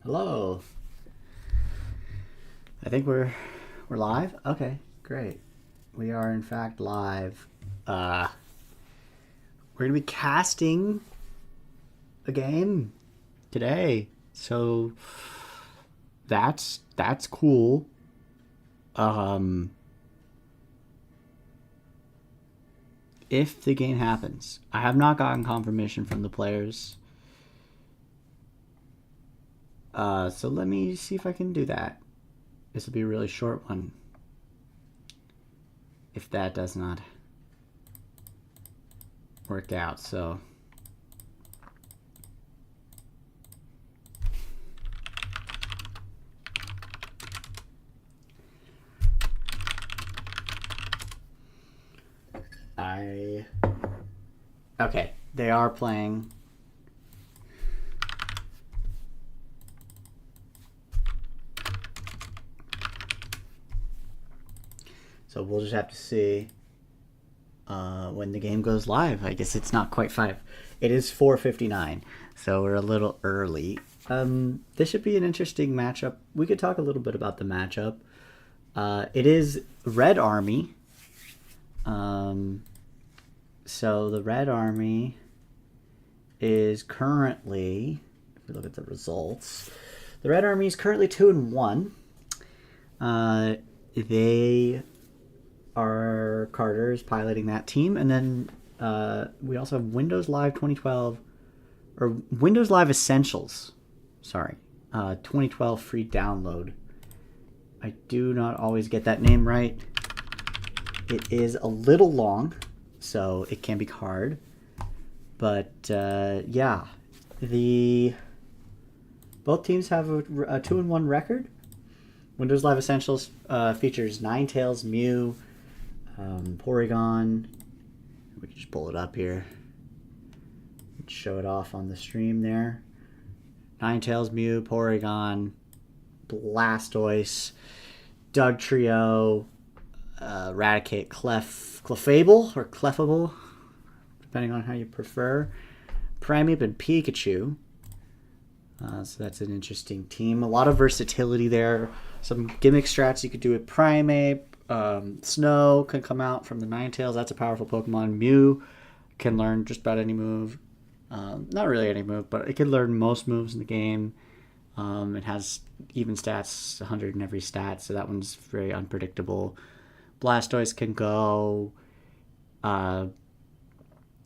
Hello. I think we're live. Okay, great. We are in fact live. We're gonna be casting a game today, so that's cool. Um, if the game happens, I have not gotten confirmation from the players. So let me see if I can do that. This will be a really short one. If that does not work out, so okay, they are playing. So we'll just have to see when the game goes live. I guess it's not quite 5. It is 4:59, so we're a little early. This should be an interesting matchup. We could talk a little bit about the matchup. It is Red Army. So the Red Army is currently, if we look at the results, the Red Army is currently 2-1. They are Carter's piloting that team, and then we also have Windows Live 2012 or Windows Live Essentials. Sorry, 2012 free download. I do not always get that name right. It is a little long, so it can be hard. But yeah, both teams have a 2-1 record. Windows Live Essentials features Ninetales, Mew, Porygon. We can just pull it up here. Show it off on the stream there. Ninetales, Mew, Porygon, Blastoise, Dugtrio, Raticate, Clefable or Clefable, depending on how you prefer. Primeape and Pikachu. So that's an interesting team. A lot of versatility there. Some gimmick strats you could do with Primeape. Snow can come out from the Ninetales. That's a powerful Pokemon. Mew can learn just about any move. Not really any move, but it can learn most moves in the game. It has even stats, 100 in every stat, so that one's very unpredictable. Blastoise can go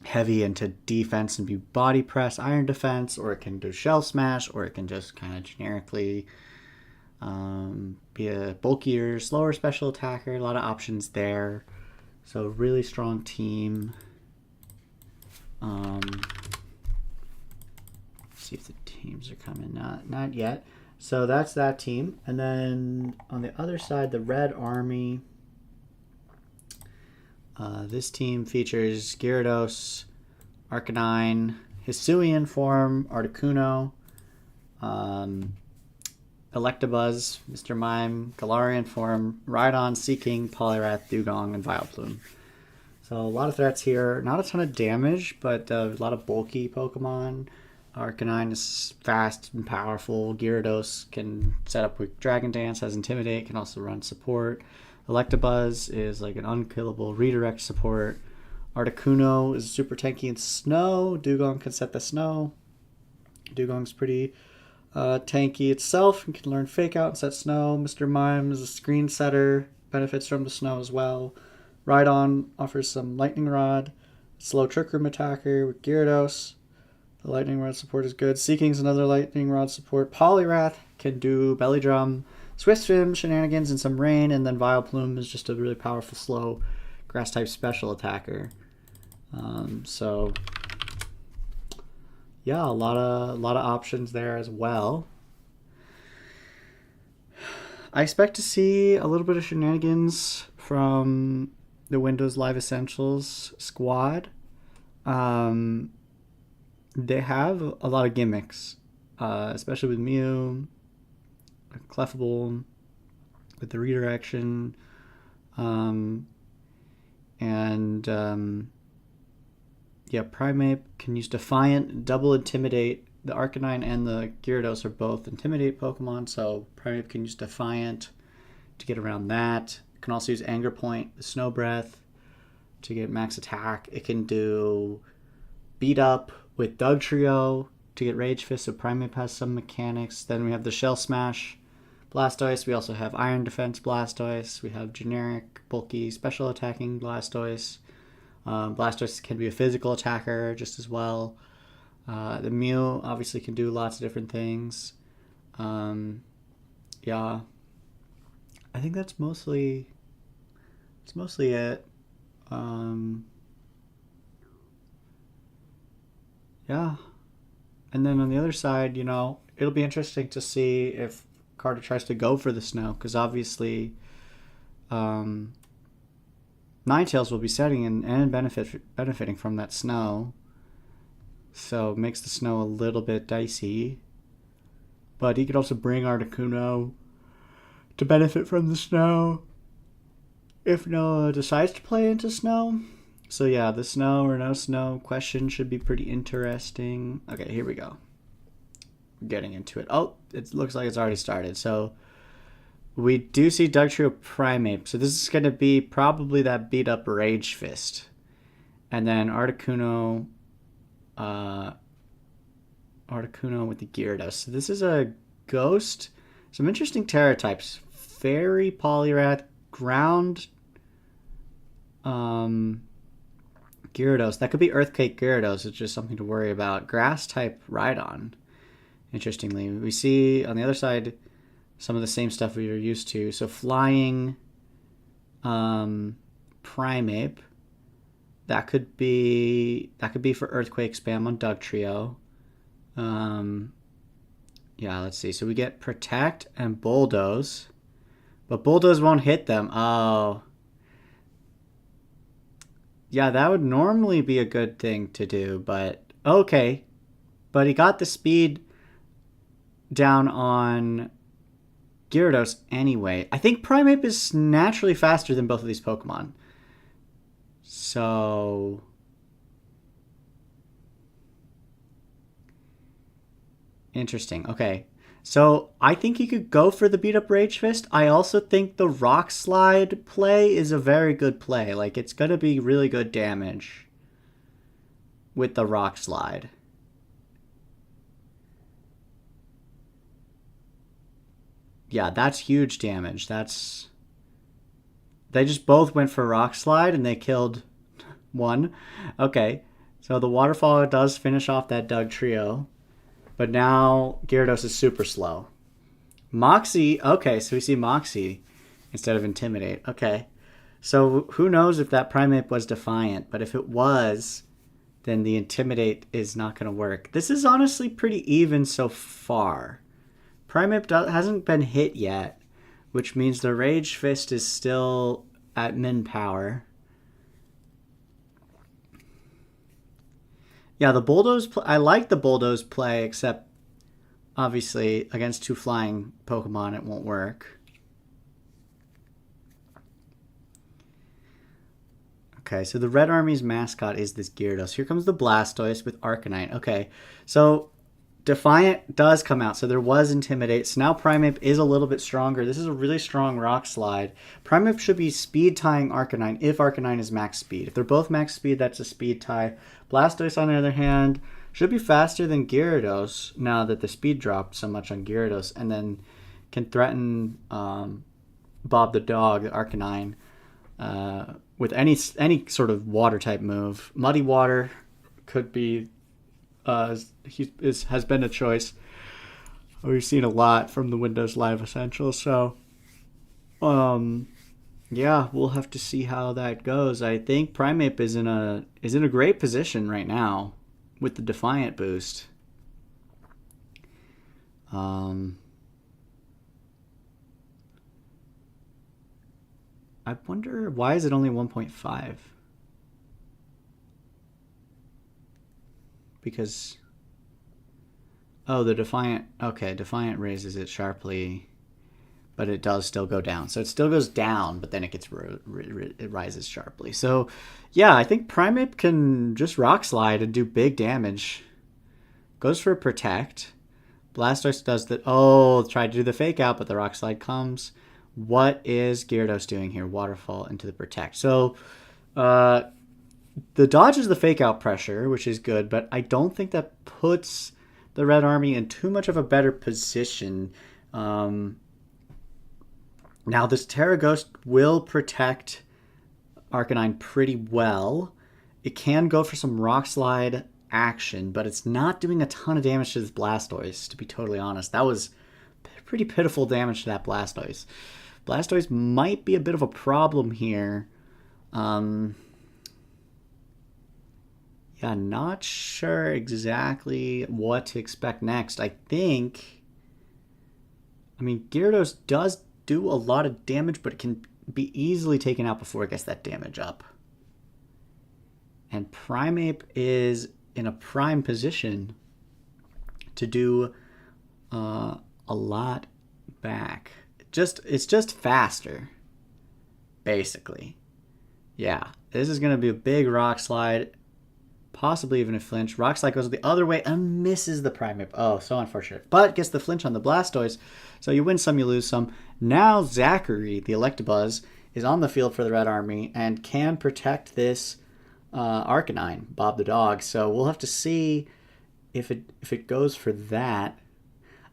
heavy into defense and be body press, iron defense, or it can do shell smash, or it can just kind of generically be a bulkier, slower special attacker. A lot of options there. So really strong team. See if the teams are coming. Not yet. So that's that team. And then on the other side, the Red Army. This team features Gyarados, Arcanine, Hisuian form, Articuno, Electabuzz, Mr. Mime, Galarian form, Rhydon, Seaking, Poliwrath, Dugong, and Vileplume. So a lot of threats here. Not a ton of damage, but a lot of bulky Pokemon. Arcanine is fast and powerful. Gyarados can set up with Dragon Dance, has Intimidate, can also run support. Electabuzz is like an unkillable redirect support. Articuno is super tanky in snow. Dugong can set the snow. Dugong's pretty tanky itself and can learn Fake Out and set snow. Mr. Mime is a screen setter, benefits from the snow as well. Rhydon offers some Lightning Rod. Slow Trick Room attacker with Gyarados. The Lightning Rod support is good. Seeking's another Lightning Rod support. Poliwrath can do Belly Drum, Swift Swim, Shenanigans, and some Rain. And then Vileplume is just a really powerful, slow Grass-type special attacker. So yeah, a lot of options there as well. I expect to see a little bit of shenanigans from the Windows Live Essentials squad. They have a lot of gimmicks, especially with Mew, Clefable, with the redirection, yeah, Primeape can use Defiant, double Intimidate the Arcanine and the Gyarados are both Intimidate Pokemon, so Primeape can use Defiant to get around that. It can also use Anger Point, the Snow Breath, to get max attack. It can do Beat Up with Dugtrio to get Rage Fist, so Primeape has some mechanics. Then we have the Shell Smash Blastoise. We also have Iron Defense Blastoise. We have generic, bulky, special attacking Blastoise. Blastoise can be a physical attacker just as well. The Mew obviously can do lots of different things. Yeah, I think that's mostly it. Yeah, and then on the other side, you know, it'll be interesting to see if Carter tries to go for the snow, because obviously Ninetales will be setting and benefiting from that snow. So it makes the snow a little bit dicey. But he could also bring Articuno to benefit from the snow if Noah decides to play into snow. So yeah, the snow or no snow question should be pretty interesting. Okay, here we go. Getting into it. Oh, it looks like it's already started. So we do see Dugtrio Primeape. So this is going to be probably that beat up Rage Fist. And then Articuno with the Gyarados. So this is a Ghost. Some interesting Terra types. Fairy, Poliwrath, Ground, Gyarados. That could be Earthquake Gyarados. It's just something to worry about. Grass type Rhydon. Interestingly, we see on the other side some of the same stuff we are used to. So Flying Primeape. That could be for Earthquake spam on Dugtrio. Yeah, let's see. So we get Protect and Bulldoze. But Bulldoze won't hit them. Oh. Yeah, that would normally be a good thing to do, but okay. But he got the speed down on Gyarados anyway. I think Primeape is naturally faster than both of these Pokemon. So interesting. Okay. So I think he could go for the beat up Rage Fist. I also think the Rock Slide play is a very good play. Like, it's going to be really good damage with the Rock Slide. Yeah, that's huge damage. They just both went for Rock Slide and they killed one. Okay, so the Waterfall does finish off that Dugtrio. But now Gyarados is super slow. Moxie, okay, so we see Moxie instead of Intimidate. Okay, so who knows if that Primeape was Defiant, but if it was, then the Intimidate is not going to work. This is honestly pretty even so far. Primeape hasn't been hit yet, which means the Rage Fist is still at min power. Yeah, the Bulldoze, I like the Bulldoze play, except obviously against two flying Pokemon it won't work. Okay, so the Red Army's mascot is this Gyarados. Here comes the Blastoise with Arcanine. Okay, so Defiant does come out, so there was Intimidate. So now Primeape is a little bit stronger. This is a really strong Rock Slide. Primeape should be speed tying Arcanine if Arcanine is max speed. If they're both max speed, that's a speed tie. Blastoise, on the other hand, should be faster than Gyarados now that the speed dropped so much on Gyarados, and then can threaten Bob the Dog, Arcanine, with any sort of water type move. Muddy Water could be has been a choice. We've seen a lot from the Windows Live Essentials, so yeah, we'll have to see how that goes. I think Primeape is in a great position right now with the Defiant boost. I wonder, why is it only 1.5? Because, oh, the Defiant, okay, Defiant raises it sharply, but it does still go down. So it still goes down, but then it gets it rises sharply. So yeah, I think Primeape can just Rock Slide and do big damage goes for Protect. Blastoise does the... Oh, tried to do the Fake Out, but the Rock Slide comes. What is Gyarados doing here? Waterfall into the Protect. So, the dodges the Fake Out pressure, which is good, but I don't think that puts the Red Army in too much of a better position. Now, this Terra Ghost will protect Arcanine pretty well. It can go for some Rock Slide action, but it's not doing a ton of damage to this Blastoise, to be totally honest. That was pretty pitiful damage to that Blastoise. Blastoise might be a bit of a problem here. Yeah, not sure exactly what to expect next. I mean, Gyarados does do a lot of damage, but it can be easily taken out before it gets that damage up. And Primeape is in a prime position to do a lot back. It's just faster, basically. Yeah, this is going to be a big Rock Slide, possibly even a flinch. Rock Slide goes the other way and misses the Primeape. Oh, so unfortunate. But gets the flinch on the Blastoise, so you win some, you lose some. Now Zachary, the Electabuzz, is on the field for the Red Army and can protect this Arcanine, Bob the dog. So we'll have to see if it goes for that.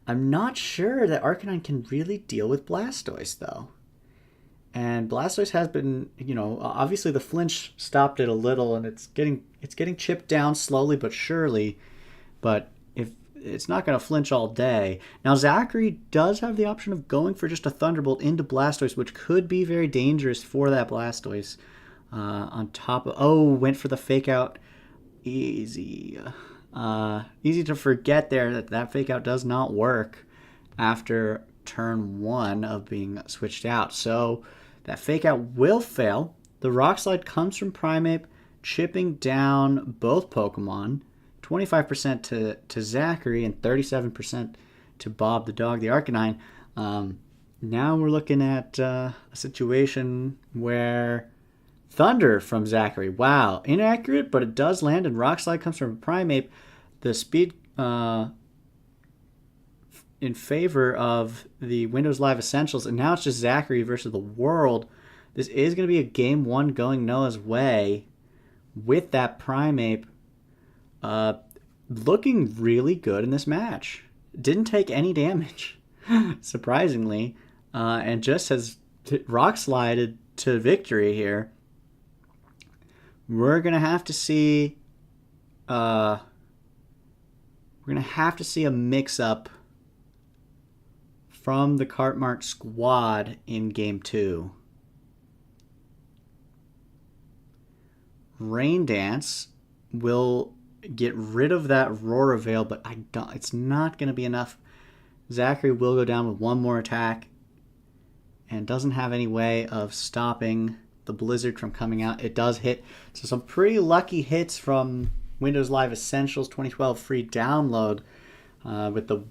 I'm not sure that Arcanine can really deal with Blastoise, though. And Blastoise has been, obviously the flinch stopped it a little, and it's getting chipped down slowly but surely. But if it's not going to flinch all day. Now Zachary does have the option of going for just a Thunderbolt into Blastoise, which could be very dangerous for that Blastoise. On top of... went for the Fake Out. Easy. Easy to forget there that Fake Out does not work after turn 1 of being switched out. So that Fake Out will fail. The Rock Slide comes from Primeape, chipping down both Pokemon. 25% to Zachary and 37% to Bob the dog, the Arcanine. Now we're looking at a situation where Thunder from Zachary. Wow, inaccurate, but it does land, and Rock Slide comes from Primeape. The speed in favor of the Windows Live Essentials, and now it's just Zachary versus the world. This is going to be a game 1 going Noah's way with that Primeape looking really good in this match. Didn't take any damage, surprisingly, and just has Rock Slided to victory here. We're gonna have to see. We're gonna have to see a mix-up from the Cartmart squad in Game 2. Rain Dance will get rid of that Aurora Veil, but it's not going to be enough. Zachary will go down with one more attack and doesn't have any way of stopping the Blizzard from coming out. It does hit. So some pretty lucky hits from Windows Live Essentials 2012 free download with the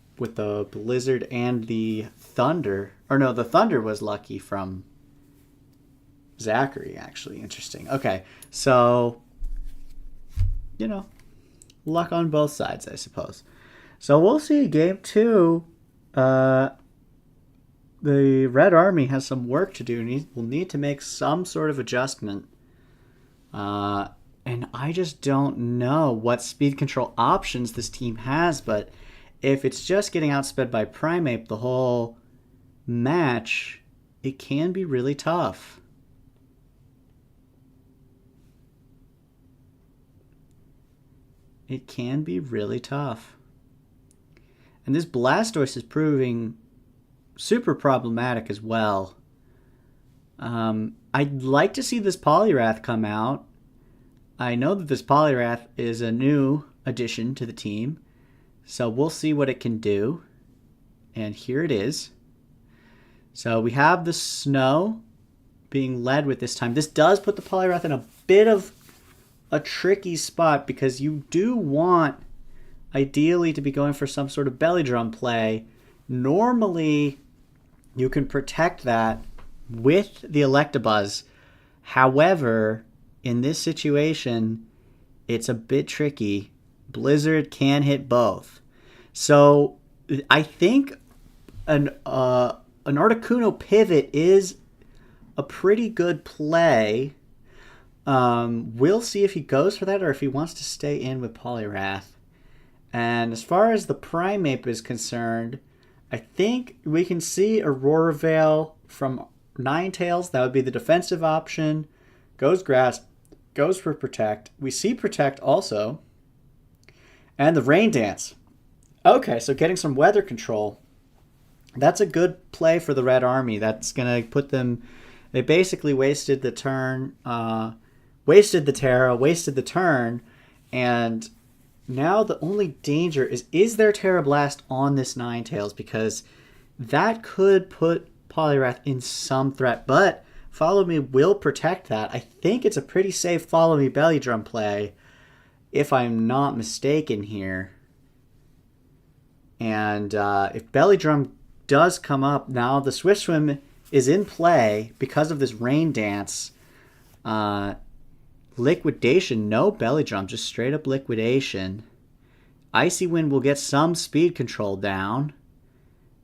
Blizzard and the Thunder. Or no, the Thunder was lucky from Zachary, actually. Interesting. Okay, so, luck on both sides, I suppose. So we'll see. Game 2, the Red Army has some work to do. We'll need to make some sort of adjustment. And I just don't know what speed control options this team has, but if it's just getting outsped by Primeape the whole match, it can be really tough. It can be really tough. And this Blastoise is proving super problematic as well. I'd like to see this Poliwrath come out. I know that this Poliwrath is a new addition to the team, so we'll see what it can do. And here it is. So we have the Snow being led with this time. This does put the Poliwrath in a bit of a tricky spot because you do want, ideally, to be going for some sort of belly drum play. Normally, you can protect that with the Electabuzz. However, in this situation, it's a bit tricky Blizzard can hit both. So I think an Articuno pivot is a pretty good play. We'll see if he goes for that or if he wants to stay in with Poliwrath. And as far as the Primeape is concerned, I think we can see Aurora Veil from Ninetales. That would be the defensive option. Goes Grass, goes for Protect. We see Protect also. And the Rain Dance. Okay, so getting some weather control. That's a good play for the Red Army. That's going to put them... They basically wasted the turn, wasted the Terra, wasted the turn, and now the only danger is there Terra Blast on this Ninetales? Because that could put Poliwrath in some threat, but Follow Me will protect that. I think it's a pretty safe Follow Me Belly Drum play, if I'm not mistaken here. And if Belly Drum does come up, now the Swift Swim is in play because of this Rain Dance. Liquidation, no Belly Drum, just straight up Liquidation. Icy Wind will get some speed control down.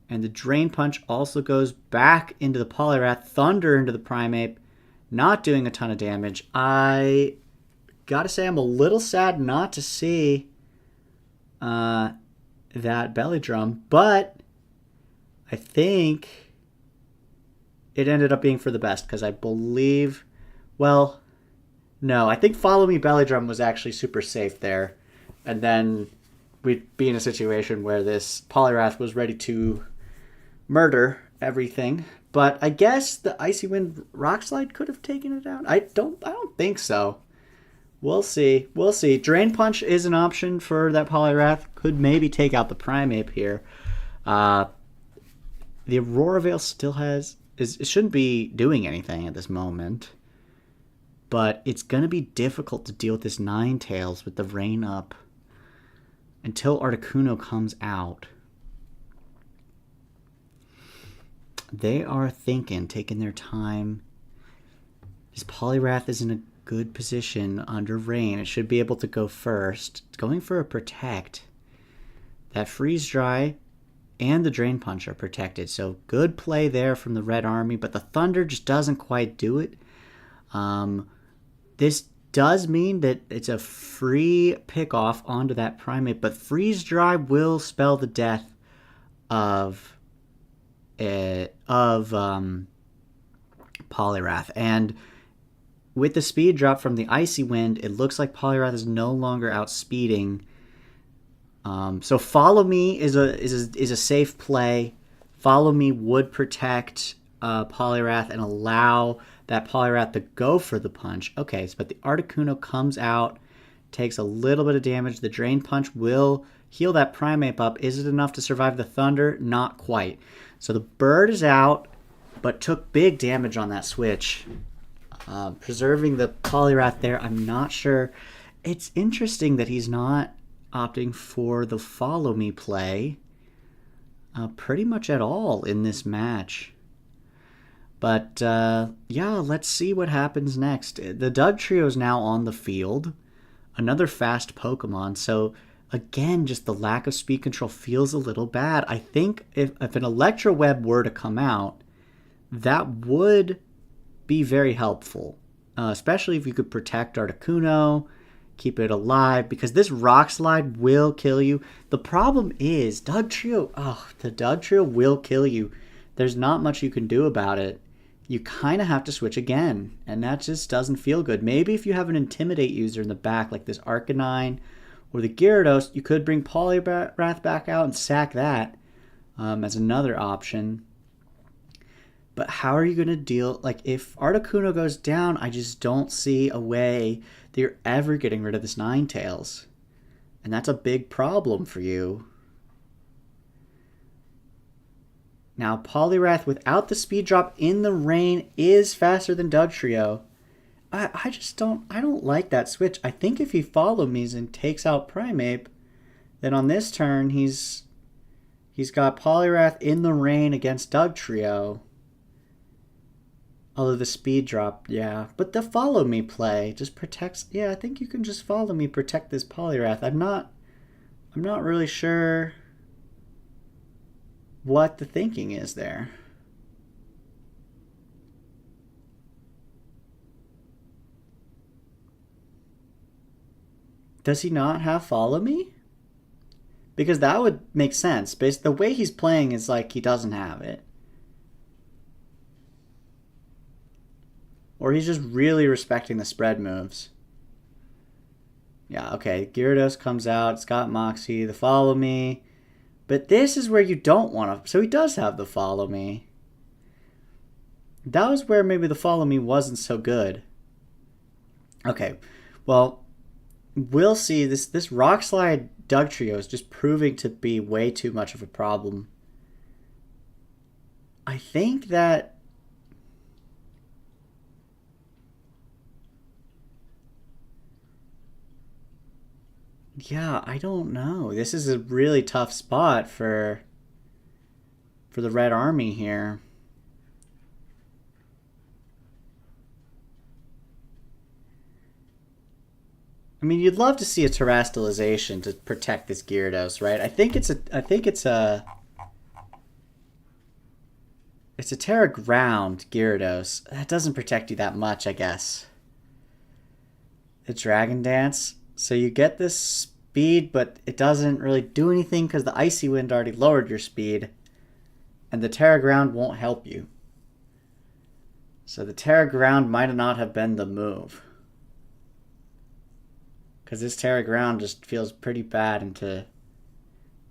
And the Drain Punch also goes back into the Poliwrath. Thunder into the Primeape, not doing a ton of damage. I gotta say I'm a little sad not to see that Belly Drum, but I think it ended up being for the best because I believe, well, no, I think Follow Me Belly Drum was actually super safe there. And then we'd be in a situation where this Poliwrath was ready to murder everything. But I guess the Icy Wind Rock Slide could have taken it out. I don't think so. We'll see. We'll see. Drain Punch is an option for that Poliwrath. Could maybe take out the Primeape here. The Aurora Veil still has... It shouldn't be doing anything at this moment. But it's going to be difficult to deal with this Ninetales with the rain up until Articuno comes out. They are thinking, taking their time. This Poliwrath is in a good position under rain. It should be able to go first. It's going for a Protect. That Freeze Dry and the Drain Punch are protected. So good play there from the Red Army, but the Thunder just doesn't quite do it. This does mean that it's a free pick-off onto that Primeape, but Freeze Dry will spell the death of Poliwrath. And with the speed drop from the Icy Wind, it looks like Poliwrath is no longer outspeeding. So Follow Me is a safe play. Follow Me would protect Poliwrath and allow that Poliwrath to go for the punch. Okay, but the Articuno comes out, takes a little bit of damage. The Drain Punch will heal that Primeape up. Is it enough to survive the Thunder? Not quite. So the bird is out, but took big damage on that switch. Preserving the Poliwrath there, I'm not sure. It's interesting that he's not opting for the Follow Me play pretty much at all in this match. But yeah, let's see what happens next. The Dugtrio is now on the field. Another fast Pokemon. So again, just the lack of speed control feels a little bad. I think if an Electro Web were to come out, that would be very helpful. Especially if you could protect Articuno, keep it alive, because this Rock Slide will kill you. The problem is, the Dugtrio will kill you. There's not much you can do about it. You kind of have to switch again, and that just doesn't feel good. Maybe if you have an Intimidate user in the back, like this Arcanine or the Gyarados, you could bring Poliwrath back out and sack that as another option. But how are you going to deal... Like, if Articuno goes down, I just don't see a way that you're ever getting rid of this Ninetales. And that's a big problem for you. Now, Poliwrath, without the speed drop in the rain, is faster than Dugtrio. I just don't... I don't like that switch. I think if he Follow Me's and takes out Primeape, then on this turn, he's got Poliwrath in the rain against Dugtrio. Although the speed drop, yeah. But the Follow Me play just protects... Yeah, I think you can just Follow Me, protect this Poliwrath. I'm not I'm not really sure what the thinking is there. Does he not have follow me? Because that would make sense. Based the way he's playing is like he doesn't have it. Or he's just really respecting the spread moves. Yeah, okay. Gyarados comes out. It's got Moxie. The follow me. But this is where you don't want to... So he does have the follow me. That was where maybe the follow me wasn't so good. Okay. Well, we'll see. This Rock Slide Dugtrio is just proving to be way too much of a problem. I think that... Yeah, I don't know. This is a really tough spot for the Red Army here. I mean, you'd love to see a terastallization to protect this Gyarados, right? I think it's a Terra Ground Gyarados. That doesn't protect you that much, I guess. The Dragon Dance. So you get this speed, but it doesn't really do anything because the Icy Wind already lowered your speed. And the Terra Ground won't help you. So the Terra Ground might not have been the move. Because this Terra Ground just feels pretty bad into...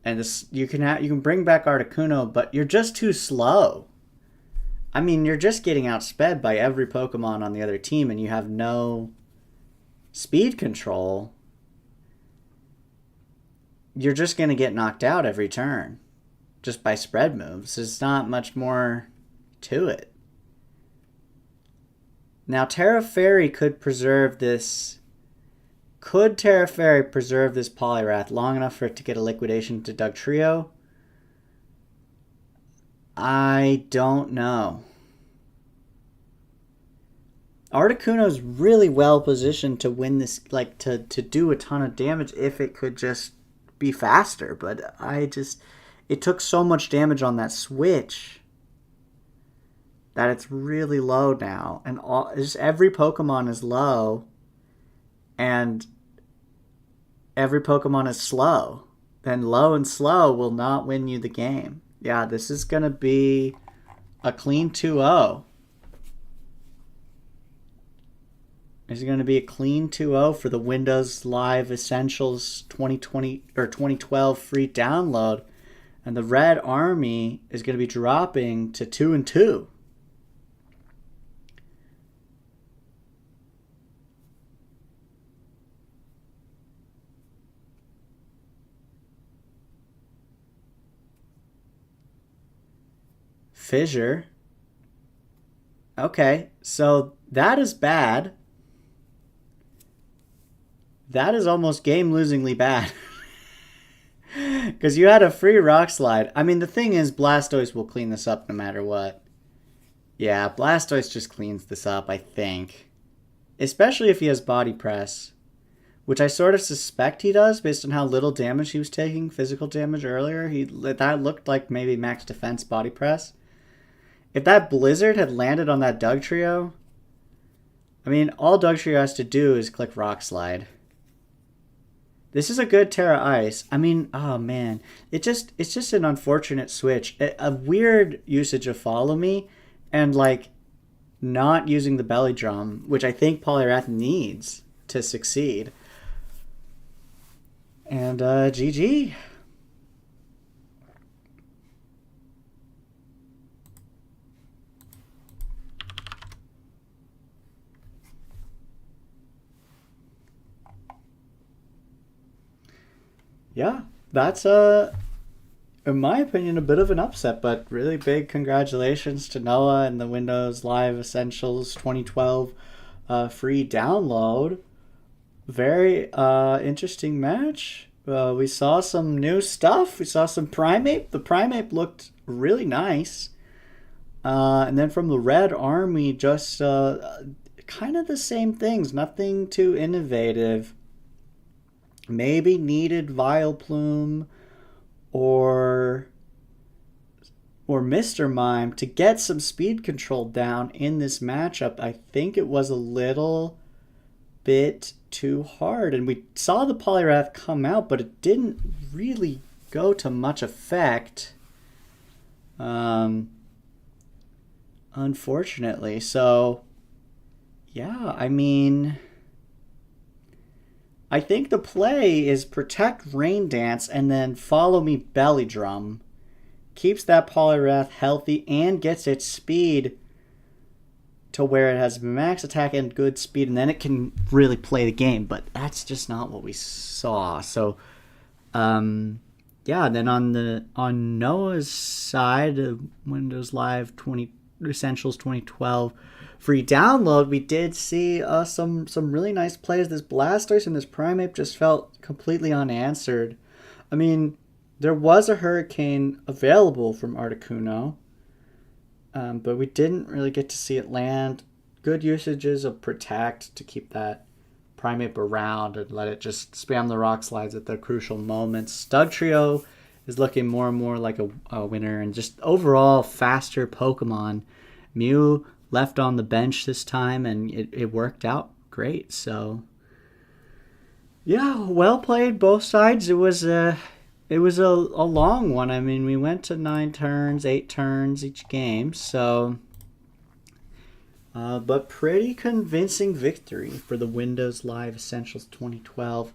And this you can bring back Articuno, but you're just too slow. I mean, you're just getting outsped by every Pokemon on the other team, and you have no speed control. You're just going to get knocked out every turn just by spread moves. There's not much more to it. Now, Terra Fairy could preserve this... Could Terra Fairy preserve this Poliwrath long enough for it to get a liquidation to Dugtrio? I don't know. Articuno's really well positioned to win this, like to do a ton of damage if it could just be faster, but it took so much damage on that switch that it's really low now, and just every Pokemon is low, and every Pokemon is slow. Then low and slow will not win you the game. Yeah, this is gonna be a clean 2-0. Is going to be a clean 2-0 for the Windows Live Essentials 2020 or 2012 free download, and the Red Army is going to be dropping to 2-2. Fissure. Okay, so that is bad. That is almost game-losingly bad. Because you had a free Rock Slide. I mean, the thing is, Blastoise will clean this up no matter what. Yeah, Blastoise just cleans this up, I think. Especially if he has Body Press. Which I sort of suspect he does, based on how little damage he was taking, physical damage earlier. That looked like maybe max defense Body Press. If that Blizzard had landed on that Dugtrio... I mean, all Dugtrio has to do is click Rock Slide. This is a good Terra Ice. I mean, oh man. It's just an unfortunate switch. A weird usage of Follow Me, and like not using the Belly Drum, which I think Poliwrath needs to succeed. And GG. Yeah, that's in my opinion, a bit of an upset, but really big congratulations to Noah and the Windows Live Essentials 2012 free download. Very interesting match. We saw some new stuff. We saw some Primeape. The Primeape looked really nice. And then from the Red Army, just kind of the same things. Nothing too innovative. maybe needed Vileplume or Mr. Mime to get some speed control down in this matchup. I think it was a little bit too hard, and we saw the Poliwrath come out, but it didn't really go to much effect, unfortunately. So yeah, I mean, I think the play is protect Rain Dance and then follow me Belly Drum. Keeps that Poliwrath healthy and gets its speed to where it has max attack and good speed, and then it can really play the game. But that's just not what we saw. So, yeah. Then on Noah's side, Windows Live Essentials 2012 free download, we did see some really nice plays. This Blastoise and this Primeape just felt completely unanswered. I mean, there was a Hurricane available from Articuno, but we didn't really get to see it land. Good usages of Protect to keep that Primeape around and let it just spam the Rock Slides at the crucial moments. Dugtrio is looking more and more like a winner, and just overall faster Pokemon. Mew left on the bench this time, and it worked out great. So yeah, well played both sides. It was a long one. I mean, we went to 9 turns, 8 turns each game. So, but pretty convincing victory for the Windows Live Essentials 2012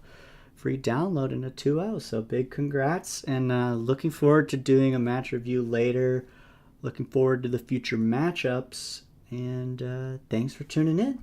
free download in a 2-0. So big congrats, and looking forward to doing a match review later. Looking forward to the future matchups, and thanks for tuning in.